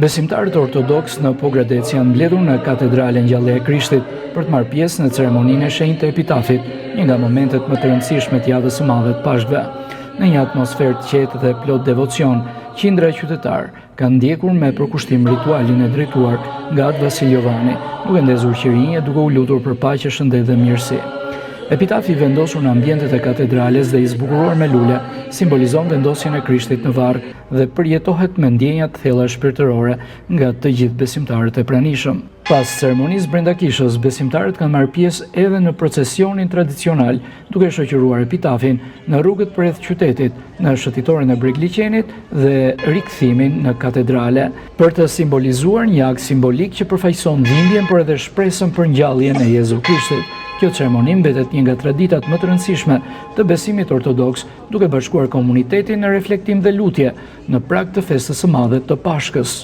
Besimtarët ortodoks në Pogradec janë mbledhur në katedralen Gjallëja e Krishtit për të marrë pjesë në ceremoninë e shenjtë të epitafit, një nga momentet më të rëndësishme të javës së madhe të Pashkëve. Në një atmosferë të qetë dhe plot devocion, qindra qytetar kanë ndjekur me përkushtim ritualin e drejtuar nga Atë Vasil Jovani, duke ndezur qirinje, duke u lutur për paqe, shëndet dhe mirësi. Epitafi vendosur në ambientet e katedrales dhe i zbukuruar me lule simbolizon vendosjen e Krishtit në varr dhe përjetohet me ndjenja të thella shpirtërore nga të gjithë besimtarët e pranishëm. Pas ceremonisë brenda kishës, besimtarët kanë marrë pjesë edhe në procesionin tradicional, duke shoqëruar epitafin në rrugët përreth qytetit, në shëtitoren e Bregliqenit dhe rikthimin në katedrale, për të simbolizuar një akt simbolik që përfaqëson dhimbjen por edhe shpresën për ngjalljen e Jezu Krishtit. Kjo ceremoni mbetet një nga traditat më të rëndësishme të besimit ortodoks, duke bashkuar komunitetin në reflektim dhe lutje në prag të festës së madhe të Pashkës.